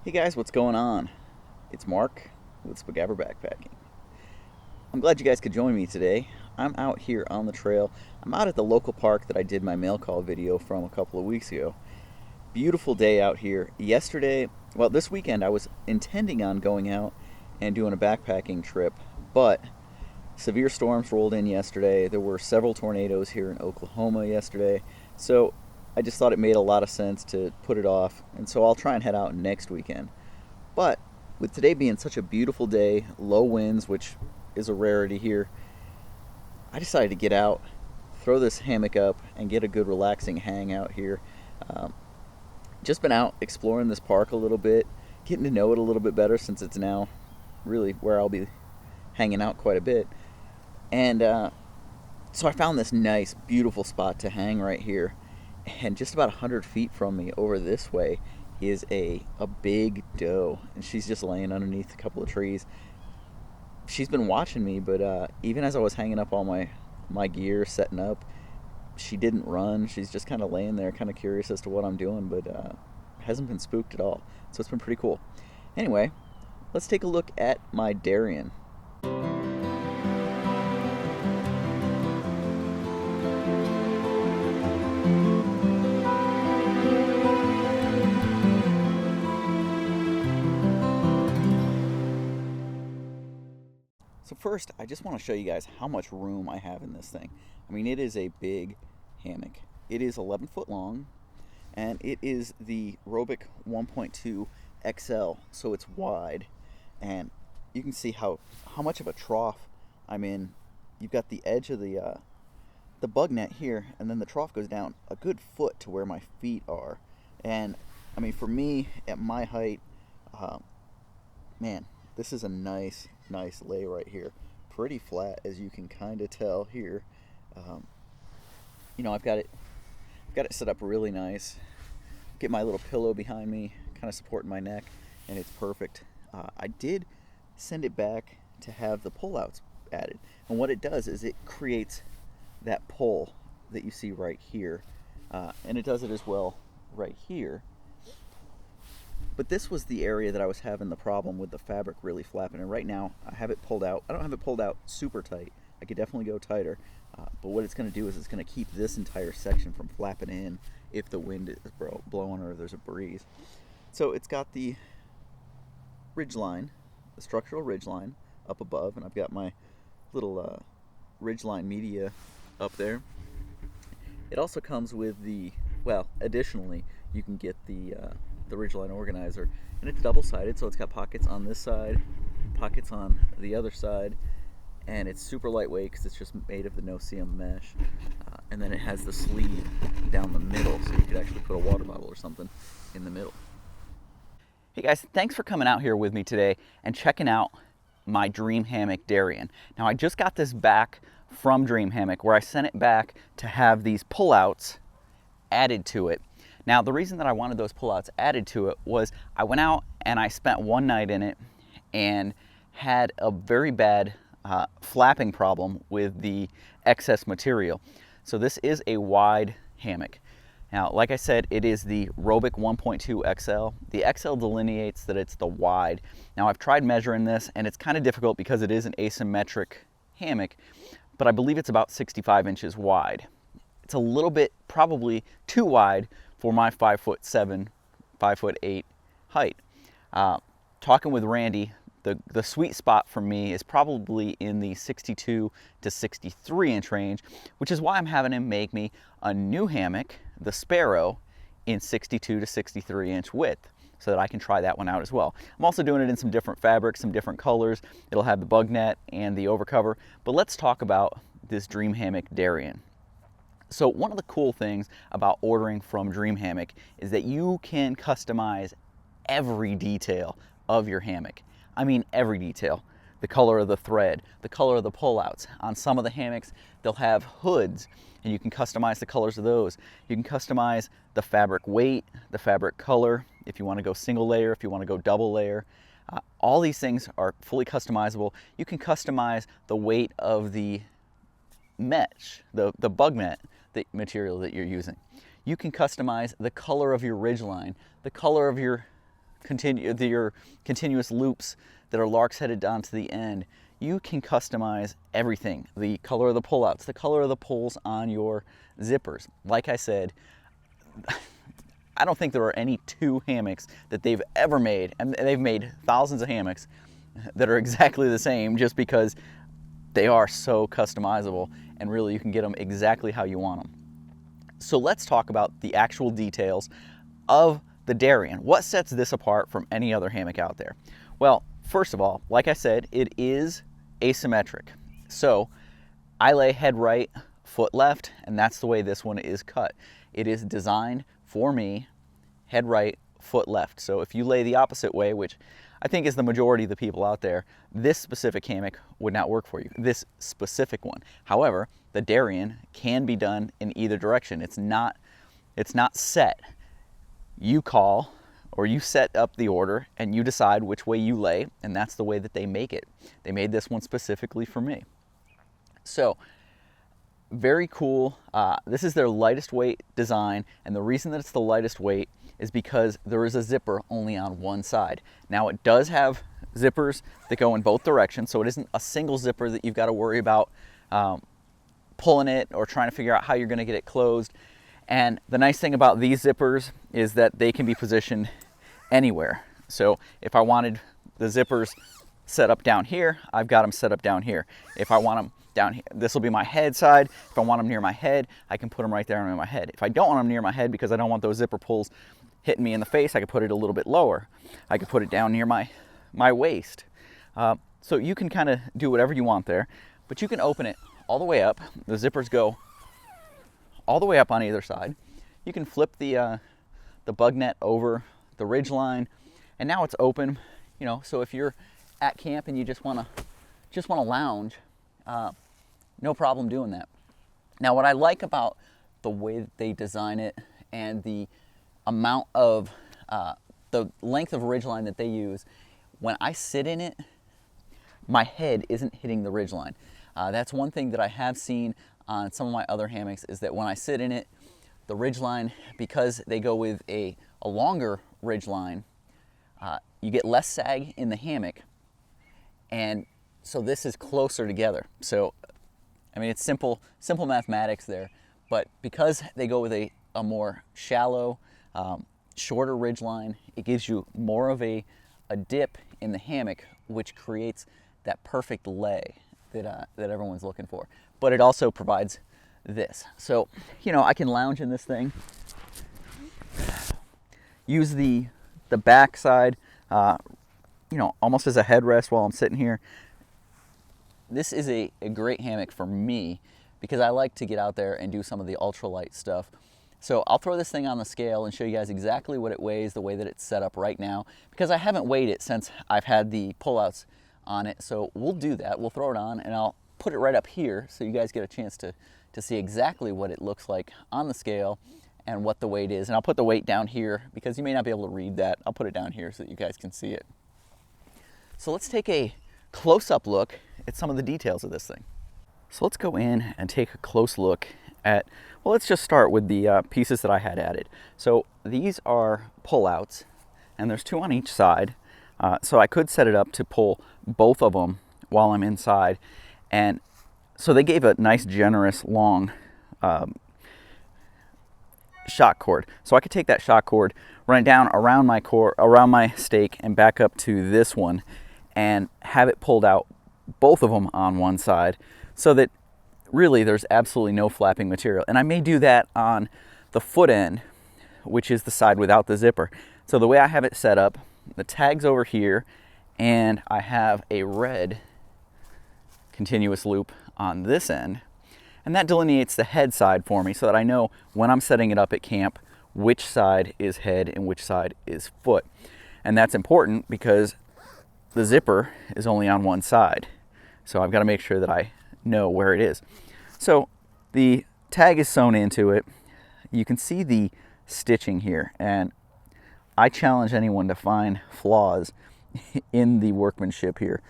Hey guys, what's going on? It's Mark with Spiguyver Backpacking. I'm glad you guys could join me today. I'm out here on the trail. I'm out at the local park that I did my mail call video from a couple of weeks ago. Beautiful day out here. This weekend I was intending on going out and doing a backpacking trip, but severe storms rolled in yesterday. There were several tornadoes here in Oklahoma yesterday, so I just thought it made a lot of sense to put it off, and so I'll try and head out next weekend. But with today being such a beautiful day, low winds, which is a rarity here, I decided to get out, throw this hammock up, and get a good relaxing hang out here. Just been out exploring this park a little bit, getting to know it a little bit better since it's now really where I'll be hanging out quite a bit. And so I found this nice, beautiful spot to hang right here. And just about 100 feet from me over this way is a big doe. And she's just laying underneath a couple of trees. She's been watching me, but even as I was hanging up all my gear, setting up, she didn't run. She's just kind of laying there, kind of curious as to what I'm doing, but hasn't been spooked at all. So it's been pretty cool. Anyway, let's take a look at my Darien. So first, I just want to show you guys how much room I have in this thing. I mean, it is a big hammock. It is 11 foot long, and it is the Robic 1.2 XL, so it's wide. And you can see how much of a trough I'm in. You've got the edge of the bug net here, and then the trough goes down a good foot to where my feet are. And I mean, for me, at my height, man, this is a nice lay right here. Pretty flat, as you can kind of tell here. I've got it set up really nice. Get my little pillow behind me, kind of supporting my neck, and it's perfect. I did send it back to have the pull-outs added, and what it does is it creates that pull that you see right here, and it does it as well right here. But this was the area that I was having the problem with the fabric really flapping, and right now I have it pulled out. I don't have it pulled out super tight. I could definitely go tighter, but what it's going to do is it's going to keep this entire section from flapping in if the wind is blowing or there's a breeze. So it's got the ridge line, the structural ridge line up above, and I've got my little ridge line media up there. It also comes with additionally, you can get the ridgeline organizer, and it's double-sided, so it's got pockets on this side, pockets on the other side, and it's super lightweight because it's just made of the no-seam mesh. And then it has the sleeve down the middle, so you could actually put a water bottle or something in the middle. Hey guys, thanks for coming out here with me today and checking out my Dream Hammock Darien. Now, I just got this back from Dream Hammock, where I sent it back to have these pullouts added to it. Now, the reason that I wanted those pullouts added to it was I went out and I spent one night in it and had a very bad flapping problem with the excess material. So this is a wide hammock. Now, like I said, it is the Robic 1.2 XL. The XL delineates that it's the wide. Now, I've tried measuring this, and it's kind of difficult because it is an asymmetric hammock, but I believe it's about 65 inches wide. It's a little bit probably too wide for my 5'7", 5'8" height. Talking with Randy, the sweet spot for me is probably in the 62 to 63 inch range, which is why I'm having him make me a new hammock, the Sparrow, in 62 to 63 inch width, so that I can try that one out as well. I'm also doing it in some different fabrics, some different colors. It'll have the bug net and the overcover, but let's talk about this Dream Hammock Darien. So one of the cool things about ordering from Dream Hammock is that you can customize every detail of your hammock. I mean, every detail. The color of the thread, the color of the pullouts. On some of the hammocks, they'll have hoods, and you can customize the colors of those. You can customize the fabric weight, the fabric color, if you want to go single layer, if you want to go double layer. All these things are fully customizable. You can customize the weight of the mesh, the bug net material that you're using. You can customize the color of your ridge line, the color of your your continuous loops that are larks headed down to the end, you can customize everything. The color of the pullouts, the color of the pulls on your zippers. Like I said, I don't think there are any two hammocks that they've ever made, and they've made thousands of hammocks that are exactly the same, just because they are so customizable, and really you can get them exactly how you want them. So let's talk about the actual details of the Darien. What sets this apart from any other hammock out there? Well, first of all, like I said, it is asymmetric. So I lay head right, foot left, and that's the way this one is cut. It is designed for me, head right, foot left. So if you lay the opposite way, which I think is the majority of the people out there, this specific hammock would not work for you, this specific one. However, the Darien can be done in either direction. It's not set. You call or you set up the order and you decide which way you lay, and that's the way that they make it. They made this one specifically for me. So very cool. This is their lightest weight design, and the reason that it's the lightest weight is because there is a zipper only on one side. Now it does have zippers that go in both directions, so it isn't a single zipper that you've got to worry about pulling it or trying to figure out how you're going to get it closed. And the nice thing about these zippers is that they can be positioned anywhere. So if I wanted the zippers set up down here, I've got them set up down here. If I want them down here, this will be my head side. If I want them near my head, I can put them right there near my head. If I don't want them near my head because I don't want those zipper pulls hitting me in the face, I could put it a little bit lower. I could put it down near my waist. So you can kind of do whatever you want there, but you can open it all the way up. The zippers go all the way up on either side. You can flip the bug net over the ridge line, and now it's open. You know, so if you're at camp and you just want to lounge, no problem doing that. Now, what I like about the way that they design it and the amount of the length of ridgeline that they use, when I sit in it, my head isn't hitting the ridgeline. That's one thing that I have seen on some of my other hammocks, is that when I sit in it, the ridgeline, because they go with a longer ridgeline, you get less sag in the hammock, and so this is closer together. So, I mean, it's simple mathematics there, but because they go with a more shallow, shorter ridgeline, it gives you more of a dip in the hammock, which creates that perfect lay that everyone's looking for. But it also provides this. So, you know, I can lounge in this thing, use the back side, you know, almost as a headrest while I'm sitting here. This is a great hammock for me because I like to get out there and do some of the ultralight stuff. So I'll throw this thing on the scale and show you guys exactly what it weighs, the way that it's set up right now, because I haven't weighed it since I've had the pullouts on it. So we'll do that. We'll throw it on and I'll put it right up here so you guys get a chance to see exactly what it looks like on the scale and what the weight is. And I'll put the weight down here because you may not be able to read that. I'll put it down here so that you guys can see it. So let's take a close-up look at some of the details of this thing. So let's go in and take a close look at, well, let's just start with the pieces that I had added. So these are pullouts, and there's two on each side. So I could set it up to pull both of them while I'm inside. And so they gave a nice, generous, long shock cord. So I could take that shock cord, run it down around my stake and back up to this one and have it pulled out, both of them on one side, so that really there's absolutely no flapping material. And I may do that on the foot end, which is the side without the zipper. So the way I have it set up, the tag's over here, and I have a red continuous loop on this end, and that delineates the head side for me so that I know when I'm setting it up at camp which side is head and which side is foot. And that's important because the zipper is only on one side, so I've got to make sure that I know where it is. So the tag is sewn into it. You can see the stitching here, and I challenge anyone to find flaws in the workmanship here.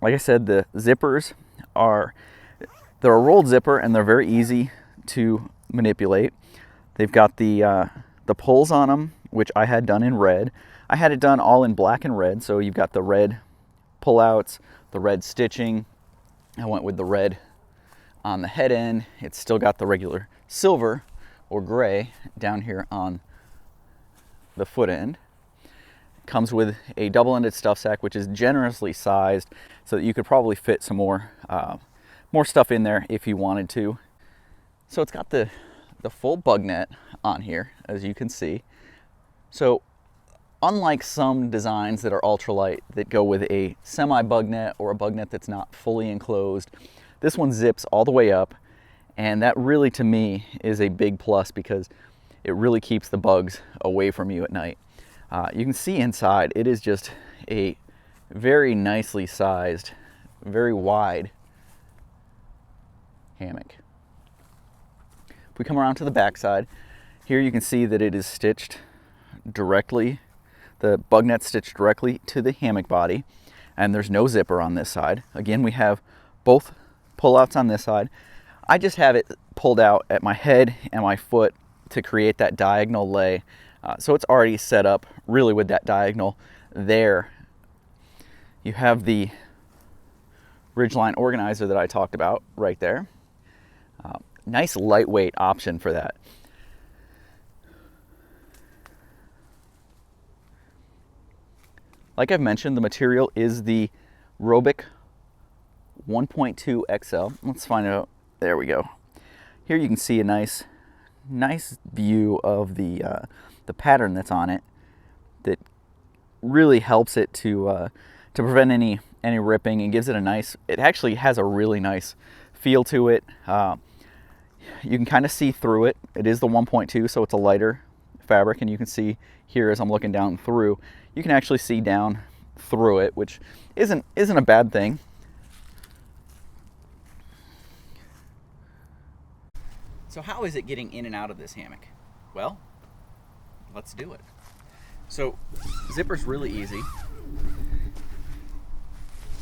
Like I said, the zippers they're a rolled zipper and they're very easy to manipulate. They've got the pulls on them, which I had done in red. I had it done all in black and red, so you've got the red pullouts, the red stitching. I went with the red on the head end. It's still got the regular silver or gray down here on the foot end. It comes with a double-ended stuff sack, which is generously sized so that you could probably fit some more stuff in there if you wanted to. So it's got the full bug net on here, as you can see. So unlike some designs that are ultralight that go with a semi-bug net or a bug net that's not fully enclosed, this one zips all the way up, and that really, to me, is a big plus because it really keeps the bugs away from you at night. You can see inside, it is just a very nicely sized, very wide hammock. If we come around to the back side, here you can see that it is stitched directly, the bug net stitched directly to the hammock body, and there's no zipper on this side. Again, we have both pullouts on this side. I just have it pulled out at my head and my foot to create that diagonal lay. So it's already set up really with that diagonal there. You have the ridgeline organizer that I talked about right there. Nice lightweight option for that. Like I've mentioned, the material is the Robic 1.2 XL. Let's find out. There we go. Here you can see a nice view of the pattern that's on it that really helps it to prevent any ripping and gives it a nice. It actually has a really nice feel to it. You can kind of see through it. It is the 1.2, so it's a lighter fabric, and you can see here as I'm looking down through, you can actually see down through it, which isn't a bad thing. So how is it getting in and out of this hammock? Well, let's do it. So zipper's really easy.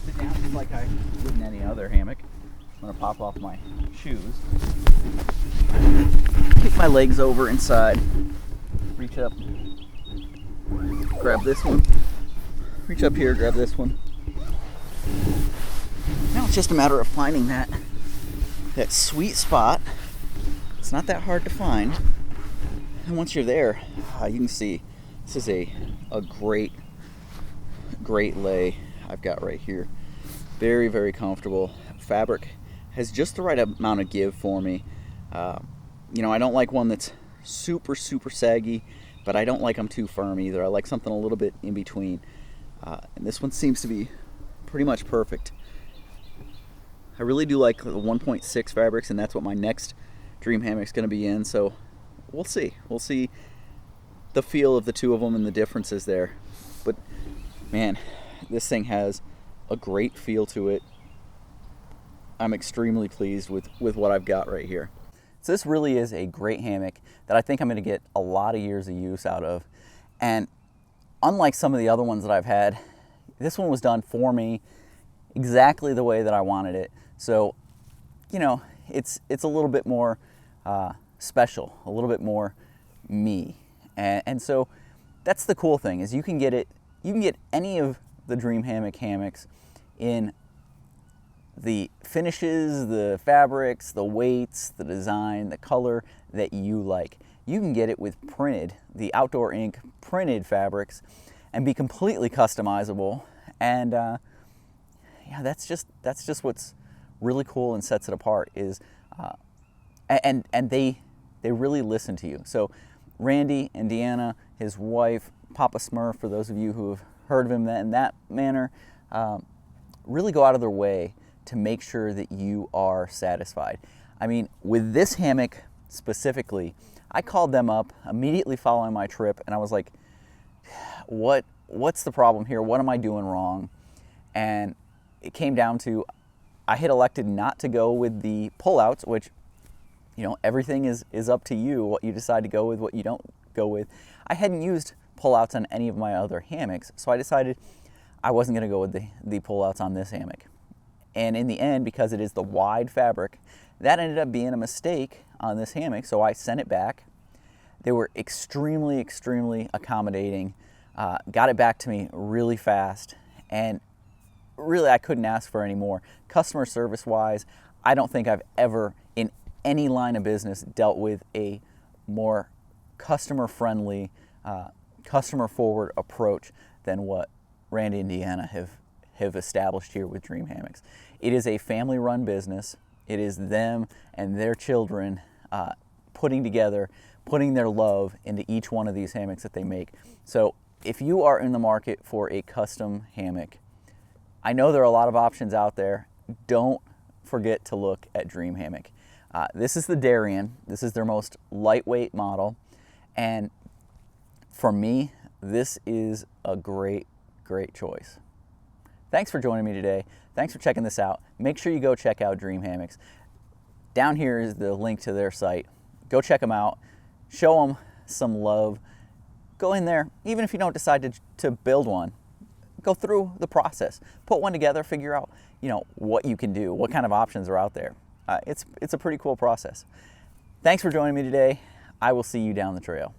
Sit down just like I would in any other hammock. I'm gonna pop off my shoes, kick my legs over inside, reach up, grab this one, reach up here, grab this one. Now it's just a matter of finding that sweet spot. It's not that hard to find. And once you're there, you can see this is a great lay I've got right here. Very, very comfortable. Fabric has just the right amount of give for me. You know, I don't like one that's super saggy, but I don't like them too firm either. I like something a little bit in between. And this one seems to be pretty much perfect. I really do like the 1.6 fabrics, and that's what my next Dream Hammock's going to be in. So we'll see. We'll see the feel of the two of them and the differences there. But man, this thing has a great feel to it. I'm extremely pleased with what I've got right here. So this really is a great hammock that I think I'm going to get a lot of years of use out of. And unlike some of the other ones that I've had, this one was done for me exactly the way that I wanted it. So, you know, it's a little bit more special, a little bit more me. And so that's the cool thing, is you can get any of the Dream Hammock hammocks in the finishes, the fabrics, the weights, the design, the color that you like. You can get it with the Outdoor Ink printed fabrics, and be completely customizable. And yeah, that's just what's really cool and sets it apart. Is and they really listen to you. So Randy and Deanna, his wife, Papa Smurf, for those of you who have heard of him in that manner, really go out of their way to make sure that you are satisfied. I mean, with this hammock specifically, I called them up immediately following my trip, and I was like, what's the problem here? What am I doing wrong? And it came down to, I had elected not to go with the pullouts, which, you know, everything is up to you, what you decide to go with, what you don't go with. I hadn't used pullouts on any of my other hammocks, so I decided I wasn't going to go with the pullouts on this hammock. And in the end, because it is the wide fabric, that ended up being a mistake on this hammock, so I sent it back. They were extremely accommodating. got it back to me really fast, and really I couldn't ask for any more. Customer service wise, I don't think I've ever in any line of business dealt with a more customer friendly, customer forward approach than what Randy, Indiana have established here with Dream Hammocks. It is a family run business. It is them and their children putting their love into each one of these hammocks that they make. So if you are in the market for a custom hammock, I know there are a lot of options out there. Don't forget to look at Dream Hammock. This is the Darien. This is their most lightweight model. And for me, this is a great choice. Thanks for joining me today. Thanks for checking this out. Make sure you go check out Dream Hammocks. Down here is the link to their site. Go check them out. Show them some love. Go in there, even if you don't decide to build one. Go through the process. Put one together, figure out, what you can do, what kind of options are out there. It's a pretty cool process. Thanks for joining me today. I will see you down the trail.